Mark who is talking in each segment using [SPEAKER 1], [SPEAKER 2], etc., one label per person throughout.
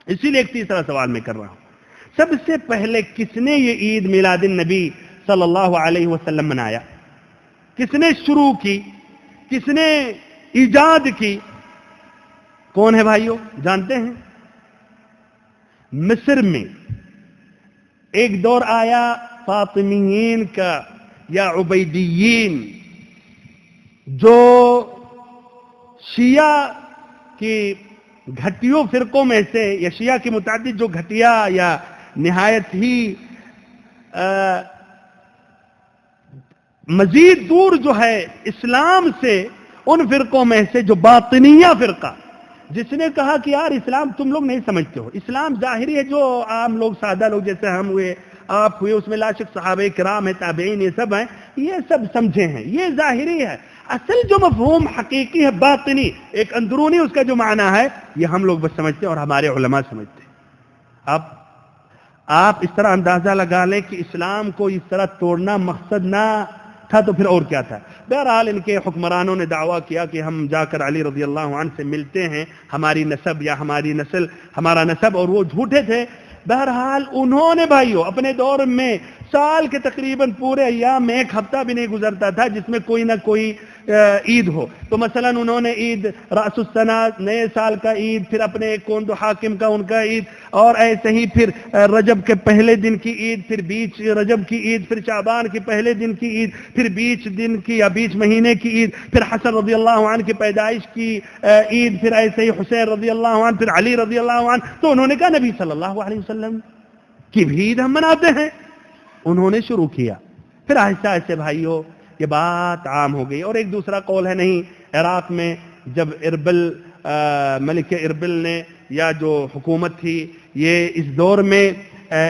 [SPEAKER 1] اسی لیے ایک تیسرا سوال میں کر رہا ہوں، سب سے پہلے کس نے یہ عید میلاد النبی صلی اللہ علیہ وسلم منایا؟ کس نے شروع کی؟ کس نے ایجاد کی؟ کون ہے بھائیو؟ جانتے ہیں؟ مصر میں ایک دور آیا فاطمیین کا یا عبیدیین، جو شیعہ کی گھٹیوں فرقوں میں سے، یا شیعہ کی متعدد جو گھٹیا یا نہایت ہی مزید دور جو ہے اسلام سے، ان فرقوں میں سے جو باطنیہ فرقہ، جس نے کہا کہ یار اسلام تم لوگ نہیں سمجھتے ہو، اسلام ظاہری ہے، جو عام لوگ سادہ لوگ جیسے ہم ہوئے آپ ہوئے، اس میں لا شک صحابہ کرام ہیں، تابعین، یہ سب ہیں، یہ سب سمجھے ہیں، یہ ظاہری ہے، اصل جو مفہوم حقیقی ہے باطنی، ایک اندرونی اس کا جو معنی ہے، یہ ہم لوگ بس سمجھتے ہیں اور ہمارے علماء سمجھتے ہیں۔ آپ اس طرح اندازہ لگا لیں کہ اسلام کو اس طرح توڑنا مقصد نہ تھا تو پھر اور کیا تھا؟ بہرحال ان کے حکمرانوں نے دعویٰ کیا کہ ہم جا کر علی رضی اللہ عنہ سے ملتے ہیں، ہماری نسب یا ہماری نسل، ہمارا نسب، اور وہ جھوٹے تھے۔ بہرحال انہوں نے بھائیو اپنے دور میں سال کے تقریباً پورے ایام میں ایک ہفتہ بھی نہیں گزرتا تھا جس میں کوئی نہ کوئی عید ہو۔ تو مثلا انہوں نے عید رأس السنہ، نئے سال کا عید، پھر اپنے کون دو حاکم کا ان کا عید، اور ایسے ہی پھر رجب کے پہلے دن کی عید، پھر بیچ رجب کی عید، پھر شعبان کے پہلے دن کی عید، پھر بیچ دن کی یا بیچ مہینے کی عید، پھر حسن رضی اللہ عنہ کی پیدائش کی عید، پھر ایسے ہی حسین رضی اللہ عنہ، پھر علی رضی اللہ عنہ۔ تو انہوں نے کہا نبی صلی اللہ علیہ وسلم کی بھی عید ہم مناتے ہیں۔ انہوں نے شروع کیا، پھر آہستہ آہستہ بھائیوں یہ بات عام ہو گئی۔ اور ایک دوسرا قول ہے نہیں، عراق میں جب اربل ملک اربل نے یا جو حکومت تھی، یہ اس دور میں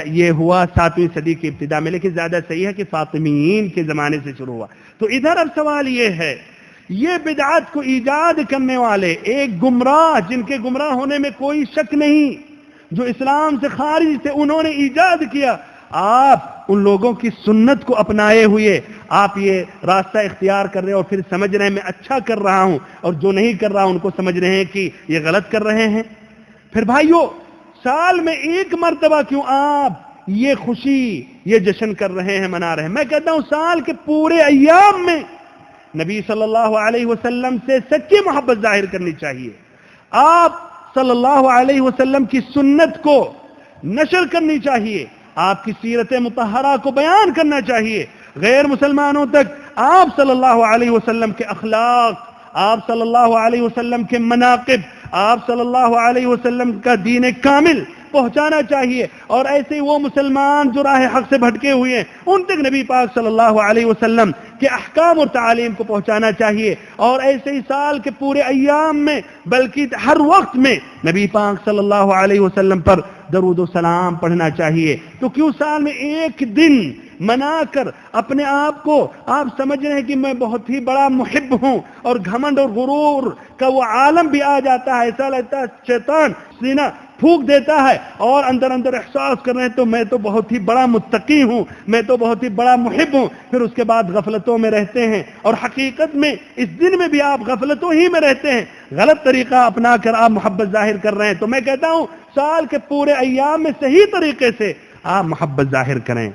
[SPEAKER 1] یہ ہوا 7ویں صدی کی ابتدا میں، لیکن زیادہ صحیح ہے کہ فاطمیین کے زمانے سے شروع ہوا۔ تو ادھر اب سوال یہ ہے، یہ بدعات کو ایجاد کرنے والے ایک گمراہ، جن کے گمراہ ہونے میں کوئی شک نہیں، جو اسلام سے خارج تھے، انہوں نے ایجاد کیا۔ آپ ان لوگوں کی سنت کو اپنائے ہوئے آپ یہ راستہ اختیار کر رہے ہیں اور پھر سمجھ رہے ہیں میں اچھا کر رہا ہوں، اور جو نہیں کر رہا ان کو سمجھ رہے ہیں کہ یہ غلط کر رہے ہیں۔ پھر بھائیو سال میں ایک مرتبہ کیوں آپ یہ خوشی، یہ جشن کر رہے ہیں، منا رہے ہیں؟ میں کہتا ہوں سال کے پورے ایام میں نبی صلی اللہ علیہ وسلم سے سچی محبت ظاہر کرنی چاہیے، آپ صلی اللہ علیہ وسلم کی سنت کو نشر کرنی چاہیے، آپ کی سیرت مطہرہ کو بیان کرنا چاہیے، غیر مسلمانوں تک آپ صلی اللہ علیہ وسلم کے اخلاق، آپ صلی اللہ علیہ وسلم کے مناقب، آپ صلی اللہ علیہ وسلم کا دین کامل پہنچانا چاہیے، اور ایسے وہ مسلمان جو راہ حق سے بھٹکے ہوئے ہیں ان تک نبی پاک صلی اللہ علیہ وسلم کے احکام اور تعالیم کو پہنچانا چاہیے، اور ایسے ہی سال کے پورے ایام میں بلکہ ہر وقت میں نبی پاک صلی اللہ علیہ وسلم پر درود و سلام پڑھنا چاہیے۔ تو کیوں سال میں ایک دن منا کر اپنے آپ کو آپ سمجھ رہے ہیں کہ میں بہت ہی بڑا محب ہوں، اور گھمنڈ اور غرور کا وہ عالم بھی آ جاتا ہے، ایسا لگتا ہے شیطان سینہ پھونک دیتا ہے اور اندر اندر احساس کر رہے ہیں تو میں تو بہت ہی بڑا متقی ہوں، میں تو بہت ہی بڑا محب ہوں، پھر اس کے بعد غفلتوں میں رہتے ہیں، اور حقیقت میں اس دن میں بھی آپ غفلتوں ہی میں رہتے ہیں، غلط طریقہ اپنا کر آپ محبت ظاہر کر رہے ہیں۔ تو میں کہتا ہوں سال کے پورے ایام میں صحیح طریقے سے آپ محبت ظاہر کریں۔